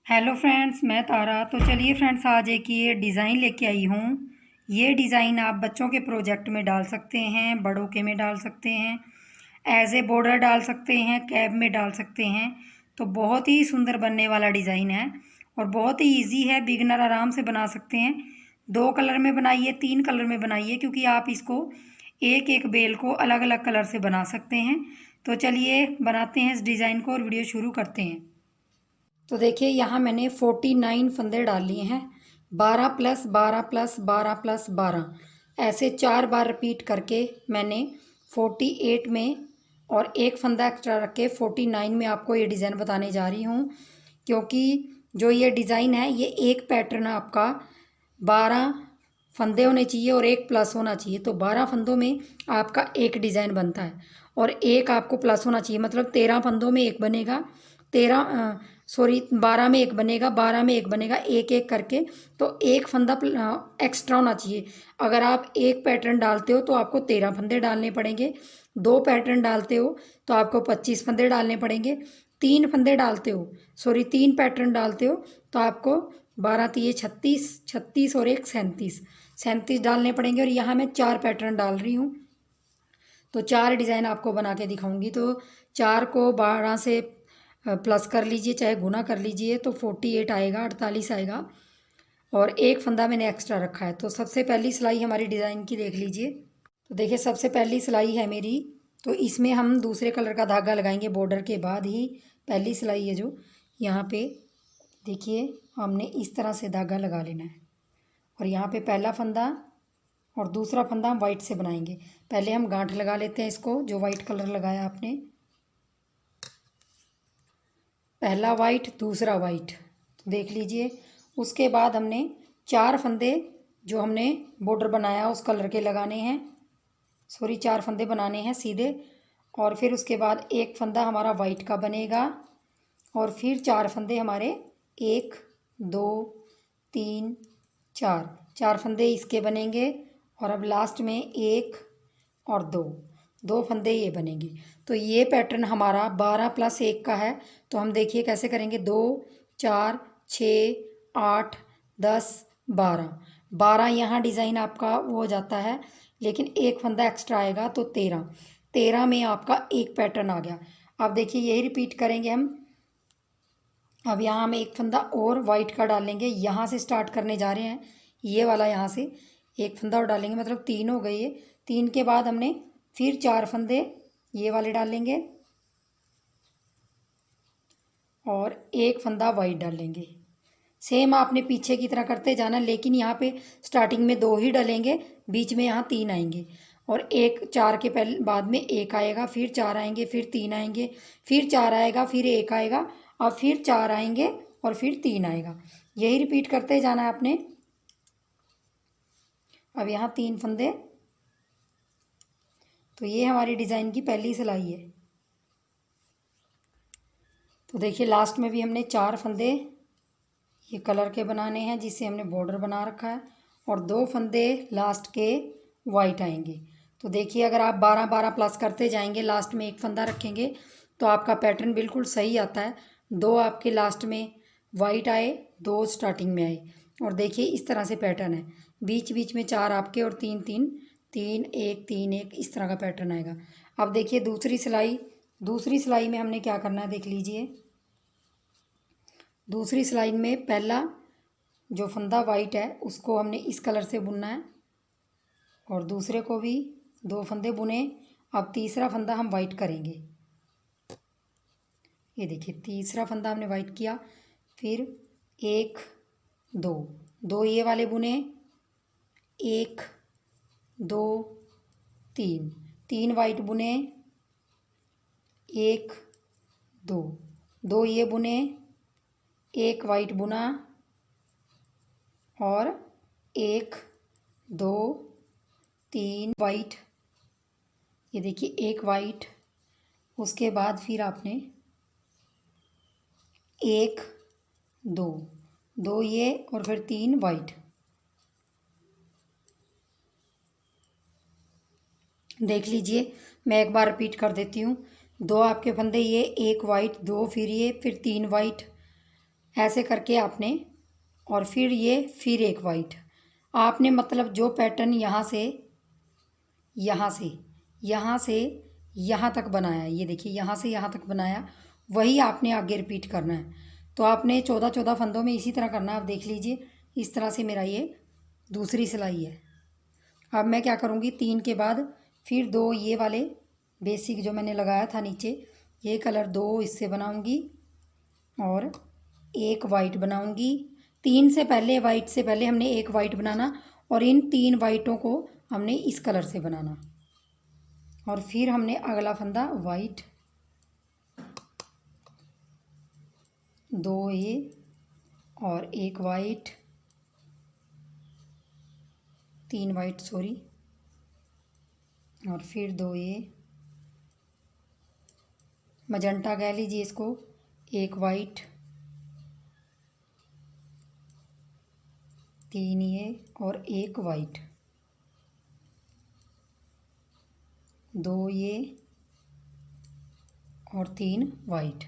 Hello friends, मैं तारा। तो चलिए फ्रेंड्स, आज एक ये डिज़ाइन लेके आई हूँ। ये डिज़ाइन आप बच्चों के प्रोजेक्ट में डाल सकते हैं, बड़ों के में डाल सकते हैं, एज ए बॉर्डर डाल सकते हैं, कैप में डाल सकते हैं। तो बहुत ही सुंदर बनने वाला डिज़ाइन है और बहुत ही इजी है, बिगनर आराम से बना सकते हैं। 2 कलर में बनाइए, 3 कलर में बनाइए, क्योंकि आप इसको एक एक बेल को अलग अलग कलर से बना सकते हैं। तो चलिए बनाते हैं इस डिज़ाइन को और वीडियो शुरू करते हैं। तो देखिए, यहाँ मैंने 49 फंदे डाल लिए हैं। 12 प्लस 12 प्लस 12 प्लस 12 ऐसे 4 बार रिपीट करके मैंने 48 में और एक फंदा एक्स्ट्रा रख के 49 में आपको ये डिज़ाइन बताने जा रही हूँ। क्योंकि जो ये डिज़ाइन है, ये एक पैटर्न आपका 12 फंदे होने चाहिए और एक प्लस होना चाहिए। तो 12 फंदों में आपका एक डिज़ाइन बनता है और एक आपको प्लस होना चाहिए, मतलब 13 फंदों में एक बनेगा। 12 में एक बनेगा, 12 में एक बनेगा, एक एक करके। तो एक फंदा एक्स्ट्रा होना चाहिए। अगर आप एक पैटर्न डालते हो तो आपको 13 फंदे डालने पड़ेंगे। 2 पैटर्न डालते हो तो आपको 25 फंदे डालने पड़ेंगे। 3 पैटर्न डालते हो तो आपको 12 तिये 36, 36 और एक 37, 37 डालने पड़ेंगे। और यहाँ मैं 4 पैटर्न डाल रही हूँ, तो 4 डिज़ाइन आपको बना के दिखाऊंगी। तो 4 को 12 से प्लस कर लीजिए, चाहे गुना कर लीजिए, तो 48 आएगा, 48 आएगा। और एक फंदा मैंने एक्स्ट्रा रखा है। तो सबसे पहली सिलाई हमारी डिज़ाइन की देख लीजिए। तो देखिए, सबसे पहली सिलाई है मेरी। तो इसमें हम दूसरे कलर का धागा लगाएंगे बॉर्डर के बाद ही। पहली सिलाई है जो यहाँ पे, देखिए हमने इस तरह से धागा लगा लेना है। और यहाँ पे पहला फंदा और दूसरा फंदा हम वाइट से बनाएंगे। पहले हम गांठ लगा लेते हैं इसको, जो वाइट कलर लगाया आपने। पहला वाइट, दूसरा वाइट, तो देख लीजिए। उसके बाद हमने 4 फंदे जो हमने बॉर्डर बनाया उस कलर के लगाने हैं। 4 फंदे बनाने हैं सीधे। और फिर उसके बाद एक फंदा हमारा वाइट का बनेगा। और फिर 4 फंदे हमारे, 1 2 3 4, 4 फंदे इसके बनेंगे। और अब लास्ट में 1 और 2 फंदे ये बनेंगे। तो ये पैटर्न हमारा 12 प्लस 1 का है। तो हम देखिए कैसे करेंगे। 2 4 6 8 10 12, 12 यहाँ डिज़ाइन आपका वो हो जाता है। लेकिन एक फंदा एक्स्ट्रा आएगा तो 13, 13 में आपका एक पैटर्न आ गया। अब देखिए, यही रिपीट करेंगे हम। अब यहाँ हम एक फंदा और वाइट का डालेंगे। यहाँ से स्टार्ट करने जा रहे हैं, ये वाला। यहाँ से एक फंदा और डालेंगे, मतलब 3 हो गई है। 3 के बाद हमने फिर 4 फंदे ये वाले डालेंगे और एक फंदा वाइट डालेंगे। सेम आपने पीछे की तरह करते जाना, लेकिन यहाँ पे स्टार्टिंग में 2 ही डलेंगे, बीच में यहाँ 3 आएंगे। और एक 4 के पहले बाद में 1 आएगा, फिर 4 आएंगे, फिर 3 आएंगे, फिर 4 आएगा, फिर 1 आएगा, और फिर 4 आएंगे और फिर 3 आएगा। यही रिपीट करते जाना है आपने। अब यहाँ 3 फंदे। तो ये हमारी डिज़ाइन की पहली सिलाई है। तो देखिए, लास्ट में भी हमने 4 फंदे ये कलर के बनाने हैं, जिससे हमने बॉर्डर बना रखा है। और 2 फंदे लास्ट के वाइट आएंगे। तो देखिए, अगर आप 12 12 प्लस करते जाएंगे, लास्ट में एक फंदा रखेंगे, तो आपका पैटर्न बिल्कुल सही आता है। 2 आपके लास्ट में वाइट आए, 2 स्टार्टिंग में आए। और देखिए, इस तरह से पैटर्न है। बीच बीच में 4 आपके और 3 3 3 1 3 1, इस तरह का पैटर्न आएगा। अब देखिए, दूसरी सिलाई में हमने क्या करना है, देख लीजिए। दूसरी सिलाई में पहला जो फंदा वाइट है उसको हमने इस कलर से बुनना है, और दूसरे को भी 2 फंदे बुने। अब तीसरा फंदा हम वाइट करेंगे। ये देखिए, तीसरा फंदा हमने वाइट किया, फिर 1 2 ये वाले बुने, 1 2 3, 3 वाइट बुने, 1 2 ये बुने, 1 वाइट बुना, और 1 2 3 वाइट। ये देखिए, 1 वाइट। उसके बाद फिर आपने 1 2 ये, और फिर 3 वाइट। देख लीजिए, मैं एक बार रिपीट कर देती हूँ। 2 आपके फंदे ये, 1 वाइट, 2 फिर ये, फिर 3 वाइट, ऐसे करके आपने, और फिर ये, फिर एक वाइट आपने, मतलब जो पैटर्न यहाँ से यहाँ से यहाँ से यहाँ तक बनाया, ये देखिए यहाँ से यहाँ तक बनाया, वही आपने आगे रिपीट करना है। तो आपने 14 फंदों में इसी तरह करना है। आप देख लीजिए इस तरह से मेरा ये दूसरी सिलाई है। अब मैं क्या करूँगी, 3 के बाद फिर 2 ये वाले बेसिक जो मैंने लगाया था नीचे, ये कलर 2 इससे बनाऊँगी और एक वाइट बनाऊँगी। 3 से पहले, वाइट से पहले हमने एक वाइट बनाना और इन 3 वाइटों को हमने इस कलर से बनाना। और फिर हमने अगला फंदा वाइट, 2 ये और एक वाइट, 3 वाइट सॉरी, और फिर 2 ये मजंटा कह लीजिए इसको, एक वाइट, 3 ये और एक वाइट, 2 ये और 3 वाइट।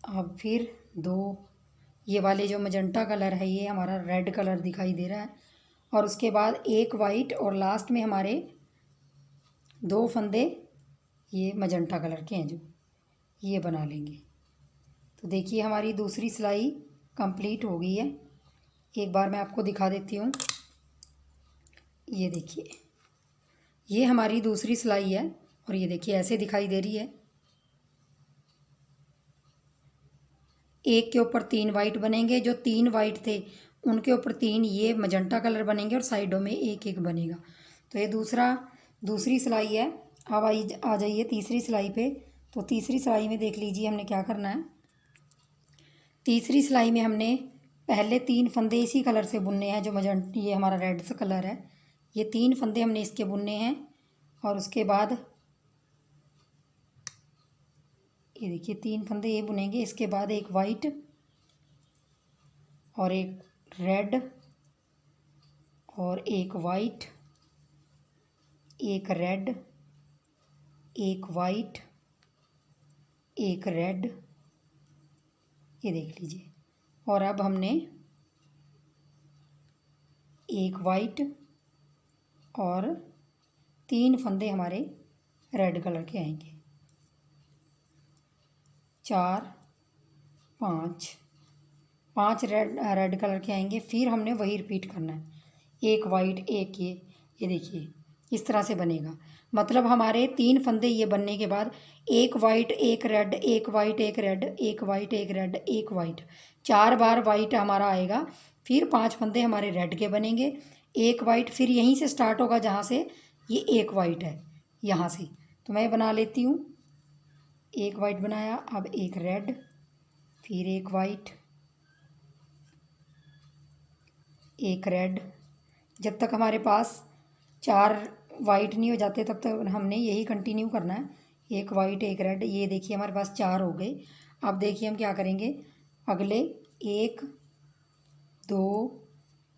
अब फिर 2 ये वाले जो मजंटा कलर है, ये हमारा रेड कलर दिखाई दे रहा है, और उसके बाद एक वाइट, और लास्ट में हमारे 2 फंदे ये मजंटा कलर के हैं जो ये बना लेंगे। तो देखिए हमारी दूसरी सिलाई कंप्लीट हो गई है। एक बार मैं आपको दिखा देती हूँ। ये देखिए ये हमारी दूसरी सिलाई है, और ये देखिए ऐसे दिखाई दे रही है। एक के ऊपर 3 वाइट बनेंगे, जो 3 वाइट थे उनके ऊपर 3 ये मजंटा कलर बनेंगे और साइडों में एक एक बनेगा। तो ये दूसरी सिलाई है। अब आ जाइए तीसरी सिलाई पे। तो तीसरी सिलाई में देख लीजिए हमने क्या करना है। तीसरी सिलाई में हमने पहले 3 फंदे इसी कलर से बुनने हैं, जो ये हमारा रेड सा कलर है, ये 3 फंदे हमने इसके बुनने हैं। और उसके बाद ये देखिए 3 फंदे ये बुनेंगे। इसके बाद एक वाइट और एक रेड और एक वाइट, एक रेड, एक वाइट, एक रेड, ये देख लीजिए। और अब हमने एक वाइट और 3 फंदे हमारे रेड कलर के आएंगे, 4 5 रेड कलर के आएंगे। फिर हमने वही रिपीट करना है, एक वाइट, एक ये देखिए इस तरह से बनेगा। मतलब हमारे 3 फंदे ये बनने के बाद एक वाइट, एक रेड, एक वाइट, एक रेड, एक वाइट, एक रेड, एक वाइट, 4 बार वाइट हमारा आएगा। फिर 5 फंदे हमारे रेड के बनेंगे, एक वाइट, फिर यहीं से स्टार्ट होगा जहाँ से ये एक वाइट है, यहाँ से। तो मैं बना लेती हूँ। एक वाइट बनाया, अब एक रेड, फिर एक वाइट, एक रेड। जब तक हमारे पास 4 वाइट नहीं हो जाते तब तक हमने यही कंटिन्यू करना है, एक वाइट, एक रेड। ये देखिए हमारे पास 4 हो गए। अब देखिए हम क्या करेंगे, अगले 1 2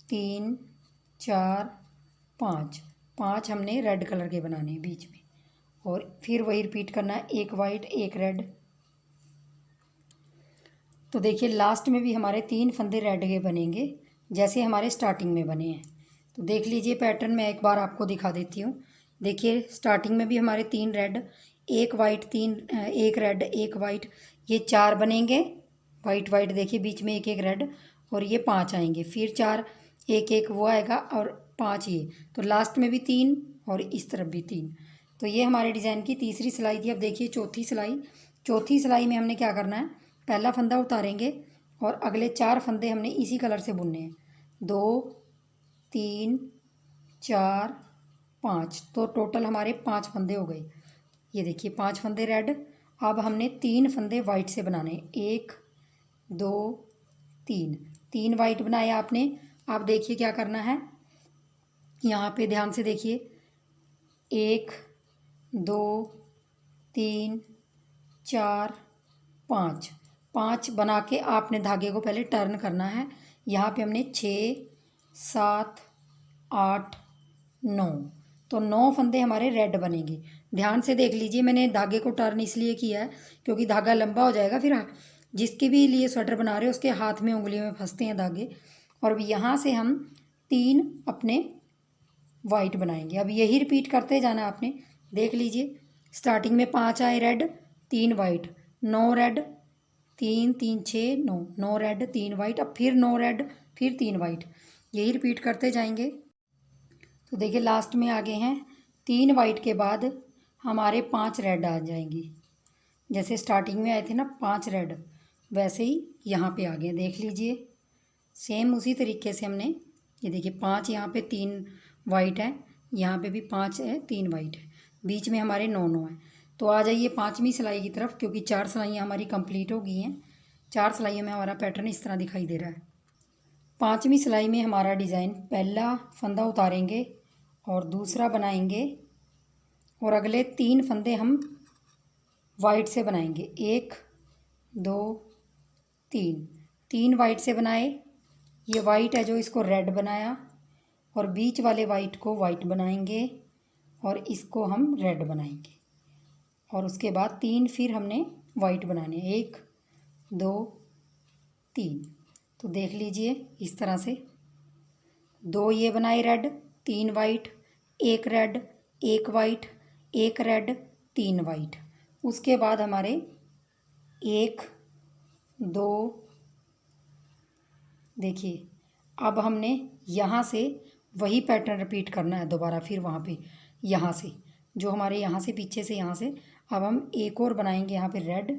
3 4 5 हमने रेड कलर के बनाने हैं बीच में, और फिर वही रिपीट करना है, एक वाइट, एक रेड। तो देखिए लास्ट में भी हमारे 3 फंदे रेड के बनेंगे, जैसे हमारे स्टार्टिंग में बने हैं। तो देख लीजिए पैटर्न मैं एक बार आपको दिखा देती हूँ। देखिए स्टार्टिंग में भी हमारे 3 रेड, एक वाइट, 1 रेड, एक वाइट, ये 4 बनेंगे वाइट वाइट। देखिए बीच में एक एक रेड, और ये 5 आएंगे। फिर 4, एक एक वो आएगा, और 5 ये। तो लास्ट में भी 3 और इस तरफ भी 3। तो ये हमारे डिज़ाइन की तीसरी सिलाई थी। अब देखिए चौथी सिलाई में हमने क्या करना है, पहला फंदा उतारेंगे और अगले 4 फंदे हमने इसी कलर से बुनने हैं, 2 3 4 5। तो टोटल हमारे 5 फंदे हो गए। ये देखिए 5 फंदे रेड। अब हमने 3 फंदे वाइट से बनाने, 1 2 3 वाइट बनाए आपने। अब देखिए क्या करना है, यहाँ पे ध्यान से देखिए, 1 2 3 4 5 बना के आपने धागे को पहले टर्न करना है। यहाँ पे हमने 6 7 8 9 तो 9 फंदे हमारे रेड बनेंगे। ध्यान से देख लीजिए, मैंने धागे को टर्न इसलिए किया है क्योंकि धागा लंबा हो जाएगा, फिर जिसके भी लिए स्वेटर बना रहे हो उसके हाथ में उंगलियों में फंसते हैं धागे। और अब यहाँ से हम 3 अपने वाइट बनाएंगे। अब यही रिपीट करते जाना आपने। देख लीजिए, स्टार्टिंग में 5 आए red, 3 white, 9 red, 3 3 6 9, 9 red 3 white, अब फिर 9 रेड, फिर 3 वाइट, यही रिपीट करते जाएंगे। तो देखिए लास्ट में आ गए हैं 3 वाइट के बाद हमारे 5 रेड आ जाएंगे। जैसे स्टार्टिंग में आए थे ना 5 रेड, वैसे ही यहाँ पे आ गए। देख लीजिए सेम उसी तरीके से हमने, ये देखिए 5 यहाँ पे 3 वाइट है, यहाँ पे भी 5 है 3 वाइट है, बीच में हमारे 9 9 है। तो आ जाइए 5वीं सिलाई की तरफ, क्योंकि 4 सिलाइयाँ हमारी कंप्लीट हो गई हैं। 4 सिलाइयों में हमारा पैटर्न इस तरह दिखाई दे रहा है। 5वीं सिलाई में हमारा डिज़ाइन, पहला फंदा उतारेंगे और दूसरा बनाएंगे और अगले 3 फंदे हम वाइट से बनाएंगे। 1 2 3, 3 वाइट से बनाए। ये वाइट है जो इसको रेड बनाया, और बीच वाले वाइट को वाइट बनाएंगे और इसको हम रेड बनाएंगे। और उसके बाद 3 फिर हमने वाइट बनाने, 1 2 3। तो देख लीजिए इस तरह से 2 ये बनाए red, 3 white, 1 red, 1 white, 1 red, 3 white. उसके बाद हमारे 1 2, देखिए अब हमने यहाँ से वही पैटर्न रिपीट करना है दोबारा, फिर वहाँ पे यहाँ से जो हमारे यहाँ से पीछे से यहाँ से अब हम एक और बनाएंगे यहाँ पे रेड।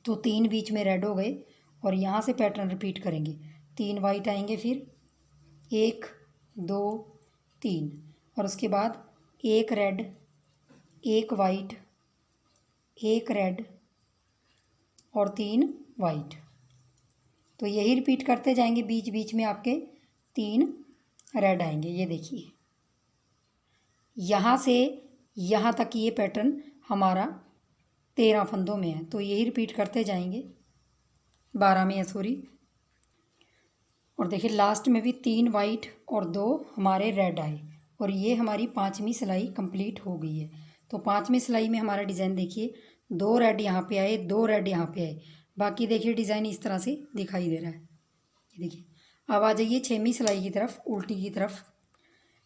तो 3 बीच में रेड हो गए और यहाँ से पैटर्न रिपीट करेंगे। 3 वाइट आएंगे, फिर 1 2 3, और उसके बाद 1 रेड, 1 वाइट, 1 रेड और 3 वाइट। तो यही रिपीट करते जाएंगे, बीच बीच में आपके 3 रेड आएंगे। ये देखिए यहाँ से यहाँ तक ये पैटर्न हमारा 13 फंदों में है, तो यही रिपीट करते जाएंगे। 12 में है सॉरी। और देखिए लास्ट में भी 3 वाइट और 2 हमारे रेड आए, और ये हमारी 5वीं सिलाई कंप्लीट हो गई है। तो 5वीं सिलाई में हमारा डिज़ाइन देखिए, 2 रेड यहाँ पे आए, 2 रेड यहाँ पे आए, बाकी देखिए डिज़ाइन इस तरह से दिखाई दे रहा है। ये देखिए अब आ जाइए 6वीं सिलाई की तरफ, उल्टी की तरफ।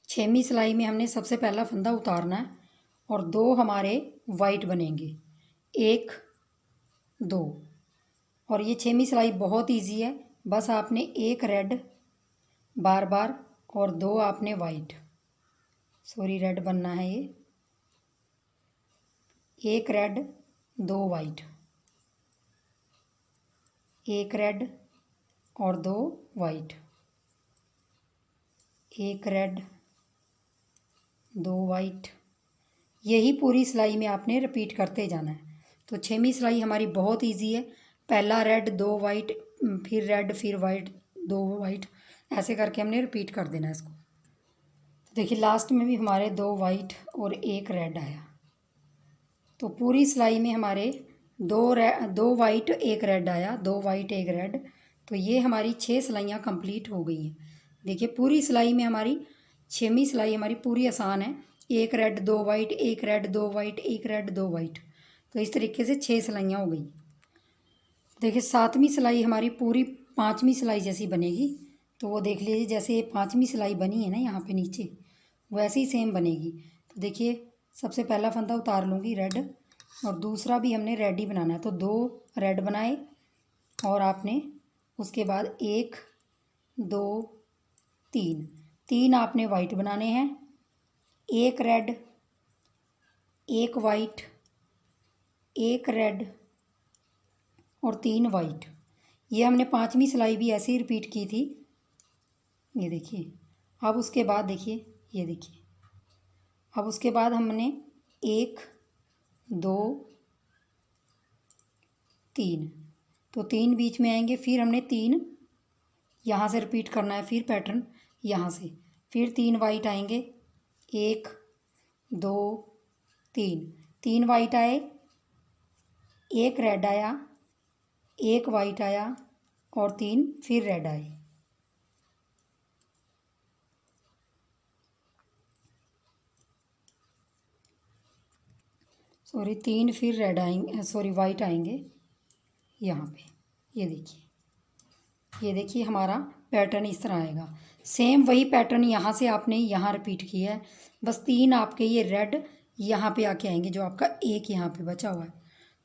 6वीं सिलाई में हमने सबसे पहला फंदा उतारना है और 2 हमारे वाइट बनेंगे, 1 2। और ये 6वीं सिलाई बहुत इजी है, बस आपने 1 रेड बार बार और 2 आपने वाइट, सॉरी रेड बनना है ये, 1 रेड 2 वाइट, 1 रेड और 2 वाइट, 1 रेड 2 वाइट। यही पूरी सिलाई में आपने रिपीट करते जाना है। तो 6वीं सिलाई हमारी बहुत इजी है, पहला रेड 2 वाइट, फिर रेड, फिर वाइट, 2 वाइट, ऐसे करके हमने रिपीट कर देना है इसको। तो देखिए लास्ट में भी हमारे 2 वाइट और 1 रेड आया। तो पूरी सिलाई में हमारे 2 वाइट 1 रेड आया, 2 वाइट 1 रेड। तो ये हमारी 6 सिलाइयाँ कंप्लीट हो गई हैं। देखिए पूरी सिलाई में हमारी 6वीं सिलाई हमारी पूरी आसान है, 1 red 2 white, 1 red 2 white, 1 red 2 white. तो इस तरीके से 6 सिलाइयाँ हो गई। देखिए 7वीं सिलाई हमारी पूरी 5वीं सिलाई जैसी बनेगी। तो वो देख लीजिए, जैसे ये 5वीं सिलाई बनी है ना यहाँ पे नीचे, वैसे ही सेम बनेगी। तो देखिए सबसे पहला फंदा उतार लूँगी रेड, और दूसरा भी हमने रेड ही बनाना है। तो 2 रेड बनाए और आपने उसके बाद 1 2 3, 3 आपने वाइट बनाने हैं, 1 रेड, 1 वाइट, 1 रेड और 3 वाइट। ये हमने 5वीं सिलाई भी ऐसे ही रिपीट की थी। ये देखिए अब उसके बाद देखिए, ये देखिए अब उसके बाद हमने 1 2 3, तो 3 बीच में आएंगे, फिर हमने 3 यहाँ से रिपीट करना है, फिर पैटर्न यहाँ से, फिर 3 वाइट आएंगे, 1 2 3, 3 वाइट आए, 1 रेड आया, 1 वाइट आया और 3 फिर रेड आए। सॉरी 3 फिर रेड आएंगे, सॉरी वाइट आएंगे यहाँ पे। ये देखिए हमारा पैटर्न इस तरह आएगा। सेम वही पैटर्न यहाँ से आपने यहाँ रिपीट किया है, बस 3 आपके ये रेड यहाँ पे आके आएंगे, जो आपका एक यहाँ पे बचा हुआ है।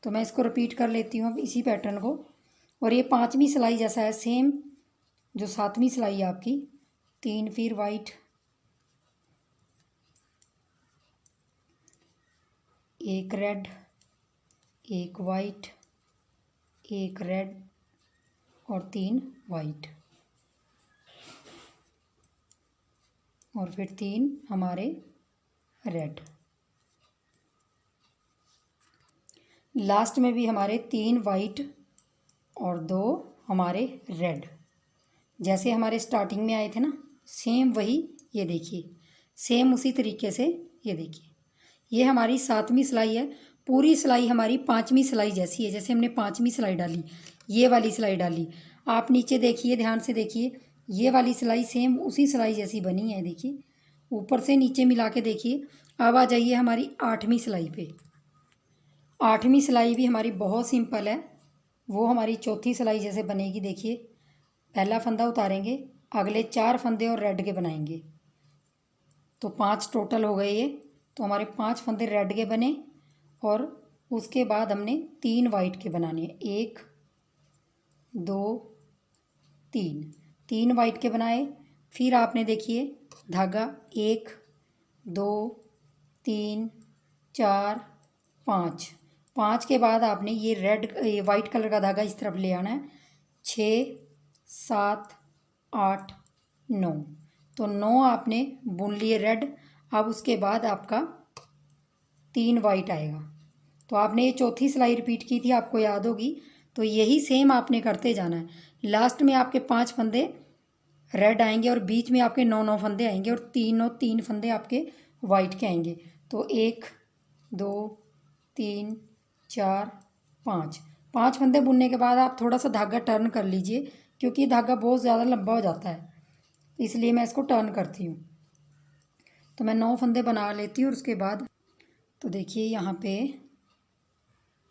तो मैं इसको रिपीट कर लेती हूँ अब इसी पैटर्न को। और ये 5वीं सिलाई जैसा है सेम, जो 7वीं सिलाई है आपकी। 3 फिर वाइट, एक रेड, एक वाइट, एक रेड और 3 वाइट, और फिर 3 हमारे रेड। लास्ट में भी हमारे 3 वाइट और 2 हमारे रेड, जैसे हमारे स्टार्टिंग में आए थे ना, सेम वही। ये देखिए सेम उसी तरीके से। ये देखिए ये हमारी 7वीं सिलाई है। पूरी सिलाई हमारी 5वीं सिलाई जैसी है। जैसे हमने 5वीं सिलाई डाली, ये वाली सिलाई डाली, आप नीचे देखिए, ध्यान से देखिए, ये वाली सिलाई सेम उसी सिलाई जैसी बनी है। देखिए ऊपर से नीचे मिला के देखिए। अब आ जाइए हमारी 8वीं सिलाई पे। 8वीं सिलाई भी हमारी बहुत सिंपल है, वो हमारी चौथी सिलाई जैसे बनेगी। देखिए पहला फंदा उतारेंगे, अगले 4 फंदे और रेड के बनाएंगे, तो 5 टोटल हो गए ये। तो हमारे 5 फंदे रेड के बने, और उसके बाद हमने 3 वाइट के बनाने हैं। 1 2 3 वाइट के बनाए। फिर आपने देखिए धागा 1 2 3 4 5 के बाद आपने ये वाइट कलर का धागा इस तरफ ले आना है। 6 7 8 9, तो 9 आपने बुन लिए रेड। अब उसके बाद आपका 3 वाइट आएगा। तो आपने ये चौथी सिलाई रिपीट की थी, आपको याद होगी। तो यही सेम आपने करते जाना है। लास्ट में आपके 5 फंदे रेड आएंगे, और बीच में आपके 9 फंदे आएंगे, और 3 फंदे आपके वाइट के आएंगे। तो 1 2 3 4 5 फंदे बुनने के बाद आप थोड़ा सा धागा टर्न कर लीजिए, क्योंकि ये धागा बहुत ज़्यादा लंबा हो जाता है, इसलिए मैं इसको टर्न करती हूँ। तो मैं 9 फंदे बना लेती हूँ। और उसके बाद तो देखिए यहाँ पे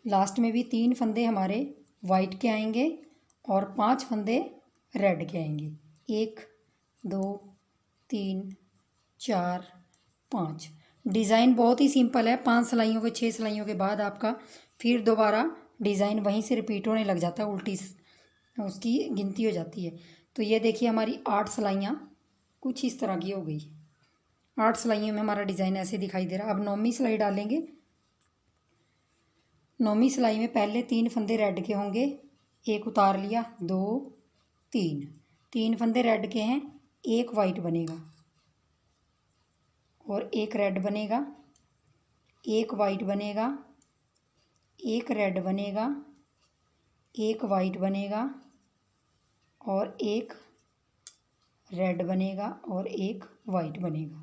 लास्ट में भी 3 फंदे हमारे वाइट के आएंगे, और 5 फंदे रेड के आएंगे। 1 2 3 4 5। डिज़ाइन बहुत ही सिंपल है। 5 सिलाइयों के 6 सिलाइयों के बाद आपका फिर दोबारा डिज़ाइन वहीं से रिपीट होने लग जाता है, उल्टी उसकी गिनती हो जाती है। तो ये देखिए हमारी 8 सिलाइयाँ कुछ इस तरह की हो गई। 8 सिलाइयों में हमारा डिज़ाइन ऐसे दिखाई दे रहा है। अब 9वीं सिलाई डालेंगे। 9वीं सिलाई में पहले 3 फंदे रेड के होंगे, एक उतार लिया, 2 3 फंदे रेड के हैं, एक वाइट बनेगा और एक रेड बनेगा, एक वाइट बनेगा, एक रेड बनेगा, एक वाइट बनेगा, और एक रेड बनेगा, और एक वाइट बनेगा।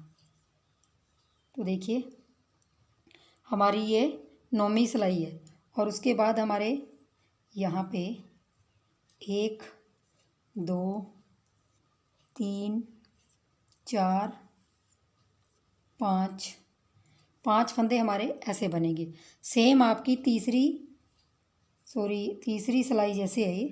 तो देखिए हमारी ये 9वीं सिलाई है। और उसके बाद हमारे यहाँ पे 1 2 3 4 5 फंदे हमारे ऐसे बनेंगे। सेम आपकी तीसरी सिलाई जैसे है। ये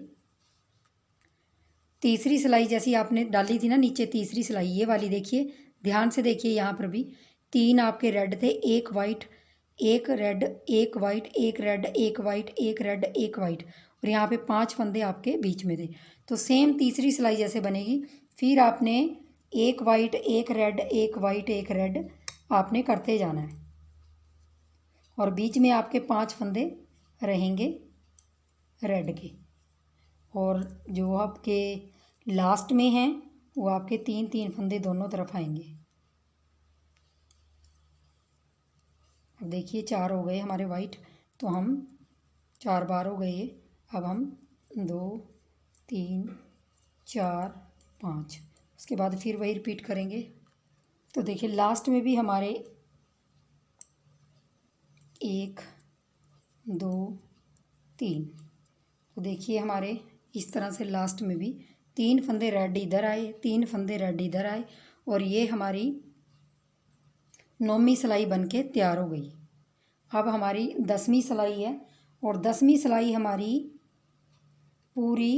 तीसरी सिलाई जैसी आपने डाली थी ना नीचे, तीसरी सिलाई ये वाली। देखिए ध्यान से देखिए, यहाँ पर भी 3 आपके रेड थे, एक वाइट, एक रेड, एक वाइट, एक रेड, एक वाइट, एक रेड, एक वाइट, और यहाँ पे 5 फंदे आपके बीच में थे। तो सेम तीसरी सिलाई जैसे बनेगी। फिर आपने एक वाइट, एक रेड, एक वाइट, एक रेड आपने करते जाना है, और बीच में आपके 5 फंदे रहेंगे रेड के, और जो आपके लास्ट में हैं वो आपके 3 फंदे दोनों तरफ आएंगे। अब देखिए 4 हो गए हमारे वाइट, तो हम 4 बार हो गए। अब हम 2 3 4 5, उसके बाद फिर वही रिपीट करेंगे। तो देखिए लास्ट में भी हमारे 1 2 3, तो देखिए हमारे इस तरह से लास्ट में भी 3 फंदे रेड इधर आए, 3 फंदे रेड इधर आए, और ये हमारी 9वीं सिलाई बन के तैयार हो गई। अब हमारी 10वीं सिलाई है और 10वीं सिलाई हमारी पूरी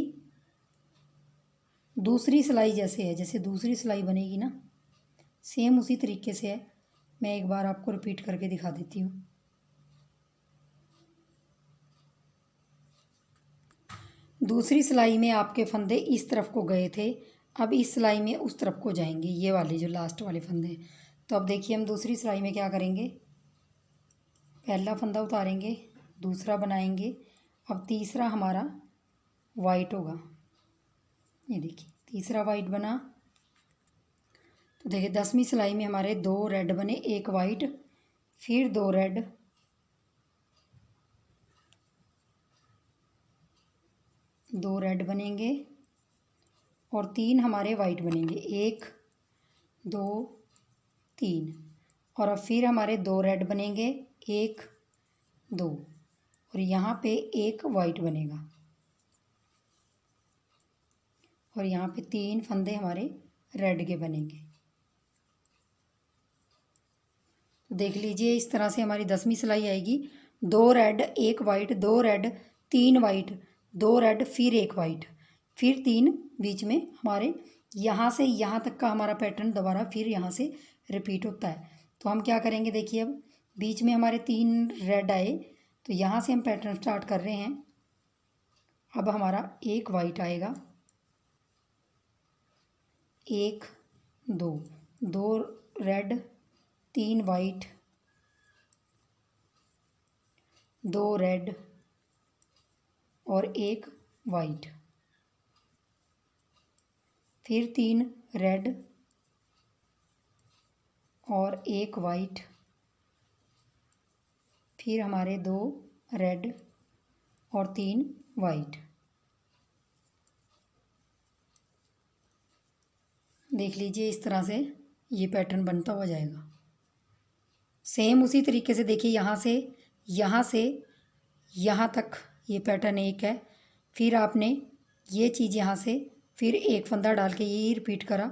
दूसरी सिलाई जैसे है, जैसे दूसरी सिलाई बनेगी ना सेम उसी तरीके से है। मैं एक बार आपको रिपीट करके दिखा देती हूँ। दूसरी सिलाई में आपके फंदे इस तरफ को गए थे, अब इस सिलाई में उस तरफ को जाएंगे, ये वाले जो लास्ट वाले फंदे। तो अब देखिए हम दूसरी सिलाई में क्या करेंगे, पहला फंदा उतारेंगे, दूसरा बनाएंगे, अब तीसरा हमारा वाइट होगा। ये देखिए तीसरा वाइट बना। तो देखिए 10वीं सिलाई में हमारे 2 रेड बने, 1 वाइट, फिर 2 रेड, 2 रेड बनेंगे और 3 हमारे वाइट बनेंगे, 1 2 3। और अब फिर हमारे 2 रेड बनेंगे, 1 2, और यहाँ पे 1 वाइट बनेगा और यहाँ पे 3 फंदे हमारे रेड के बनेंगे। तो देख लीजिए इस तरह से हमारी 10वीं सिलाई आएगी। 2 red 1 white, 2 red 3 white, 2 red फिर 1 वाइट, फिर 3 बीच में हमारे यहाँ से यहाँ तक का हमारा पैटर्न दोबारा फिर यहाँ से रिपीट होता है। तो हम क्या करेंगे, देखिए अब बीच में हमारे 3 रेड आए, तो यहाँ से हम पैटर्न स्टार्ट कर रहे हैं। अब हमारा 1 वाइट आएगा, 1 2, 2 रेड 3 वाइट, 2 रेड और 1 वाइट, फिर 3 रेड और 1 वाइट, फिर हमारे 2 रेड और 3 वाइट। देख लीजिए इस तरह से ये पैटर्न बनता हुआ जाएगा। सेम उसी तरीके से देखिए यहाँ से यहाँ तक ये पैटर्न एक है, फिर आपने ये चीज़ यहाँ से फिर एक फंदा डाल के ये रिपीट करा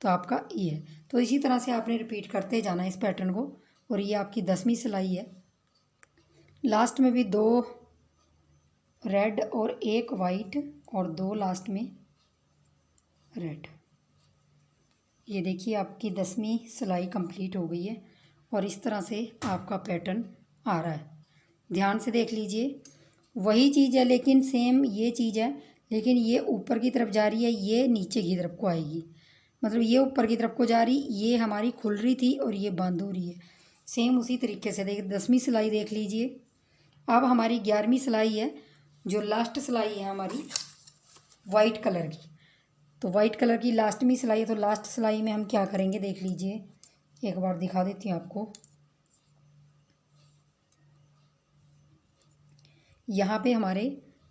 तो आपका ये है। तो इसी तरह से आपने रिपीट करते जाना इस पैटर्न को। और ये आपकी 10वीं सिलाई है। लास्ट में भी 2 रेड और 1 वाइट और 2 लास्ट में रेड। ये देखिए आपकी 10वीं सिलाई कंप्लीट हो गई है और इस तरह से आपका पैटर्न आ रहा है। ध्यान से देख लीजिए, वही चीज़ है लेकिन सेम ये चीज़ है, लेकिन ये ऊपर की तरफ जा रही है, ये नीचे की तरफ को आएगी। मतलब ये ऊपर की तरफ को जा रही, ये हमारी खुल रही थी और ये बंद हो रही है। सेम उसी तरीके से देखिए 10वीं सिलाई देख लीजिए। अब हमारी 11वीं सिलाई है, जो लास्ट सिलाई है हमारी वाइट कलर की। तो वाइट कलर की लास्ट में सिलाई है। तो लास्ट सिलाई में हम क्या करेंगे देख लीजिए, एक बार दिखा देती हूँ आपको। यहाँ पे हमारे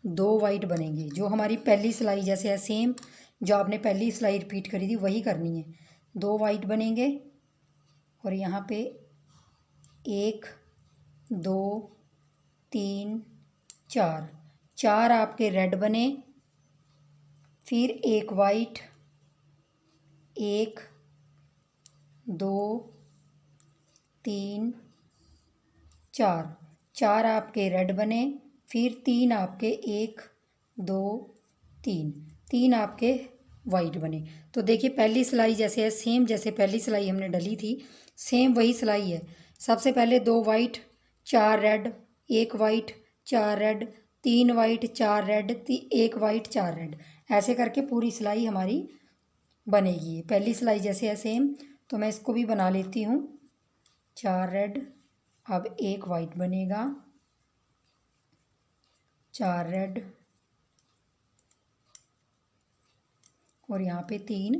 2 वाइट बनेंगे, जो हमारी पहली सिलाई जैसे है, सेम जो आपने पहली सिलाई रिपीट करी थी वही करनी है। 2 वाइट बनेंगे और यहाँ पे 1 2 3 4, 4 आपके रेड बने, फिर 1 वाइट, 1 2 3 4, 4 आपके रेड बने, फिर 3 आपके 1 2 3, 3 आपके वाइट बने। तो देखिए पहली सिलाई जैसे है, सेम जैसे पहली सिलाई हमने डली थी सेम वही सिलाई है। सबसे पहले 2 white 4 red, 1 white 4 red, 3 white 4 red, 1 white 4 red, ऐसे करके पूरी सिलाई हमारी बनेगी। पहली सिलाई जैसे है सेम। तो मैं इसको भी बना लेती हूँ। 4 रेड, अब 1 वाइट बनेगा, 4 रेड और यहाँ पे 3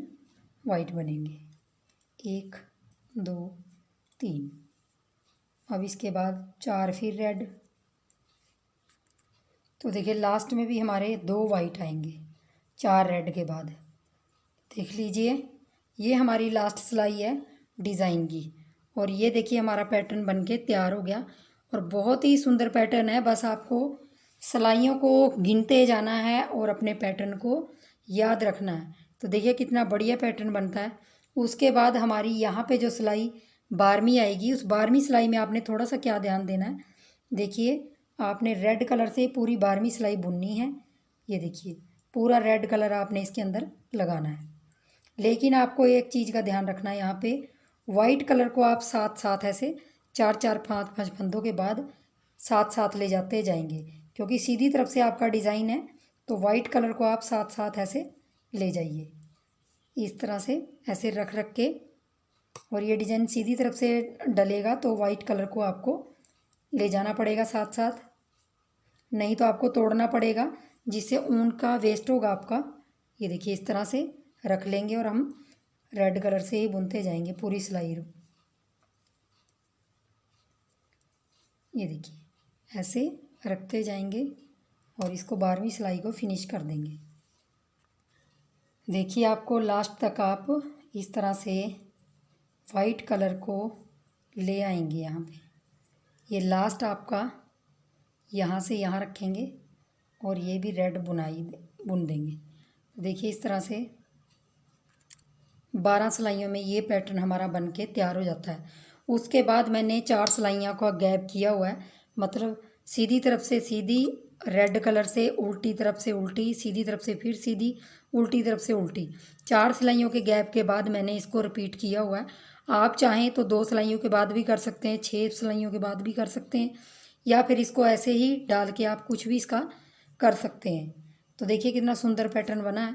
वाइट बनेंगे, 1 2 3। अब इसके बाद 4 फिर रेड। तो देखिए लास्ट में भी हमारे 2 वाइट आएंगे 4 रेड के बाद। देख लीजिए ये हमारी लास्ट सिलाई है डिज़ाइन की। और ये देखिए हमारा पैटर्न बनके तैयार हो गया और बहुत ही सुंदर पैटर्न है। बस आपको सिलाइयों को गिनते जाना है और अपने पैटर्न को याद रखना है। तो देखिए कितना बढ़िया पैटर्न बनता है। उसके बाद हमारी यहाँ पे जो सिलाई 12वीं आएगी, उस 12वीं सिलाई में आपने थोड़ा सा क्या ध्यान देना है, देखिए आपने रेड कलर से पूरी 12वीं सिलाई बुननी है। ये देखिए पूरा रेड कलर आपने इसके अंदर लगाना है। लेकिन आपको एक चीज़ का ध्यान रखना है, यहाँ पे वाइट कलर को आप साथ साथ ऐसे 4-4 5-5 फंदों के बाद साथ साथ ले जाते जाएंगे, क्योंकि सीधी तरफ से आपका डिज़ाइन है तो वाइट कलर को आप साथ साथ ऐसे ले जाइए, इस तरह से ऐसे रख रख के। और ये डिज़ाइन सीधी तरफ से डलेगा तो वाइट कलर को आपको ले जाना पड़ेगा साथ साथ, नहीं तो आपको तोड़ना पड़ेगा जिससे ऊन का वेस्ट होगा आपका। ये देखिए इस तरह से रख लेंगे और हम रेड कलर से ही बुनते जाएंगे पूरी सिलाई। ये देखिए ऐसे रखते जाएंगे और इसको 12वीं सिलाई को फिनिश कर देंगे। देखिए आपको लास्ट तक आप इस तरह से वाइट कलर को ले आएंगे यहाँ पे। ये लास्ट आपका यहाँ से यहाँ रखेंगे और ये भी रेड बुन देंगे। देखिए इस तरह से 12 सिलाइयों में ये पैटर्न हमारा बन के तैयार हो जाता है। उसके बाद मैंने 4 सिलाइयों का गैप किया हुआ है, मतलब सीधी तरफ से सीधी, रेड कलर से उल्टी तरफ से उल्टी, सीधी तरफ से फिर सीधी, उल्टी तरफ से उल्टी। 4 सिलाइयों के गैप के बाद मैंने इसको रिपीट किया हुआ है। आप चाहें तो 2 सिलाइयों के बाद भी कर सकते हैं, 6 सिलाइयों के बाद भी कर सकते हैं, या फिर इसको ऐसे ही डाल के आप कुछ भी इसका कर सकते हैं। तो देखिए कितना सुंदर पैटर्न बना है।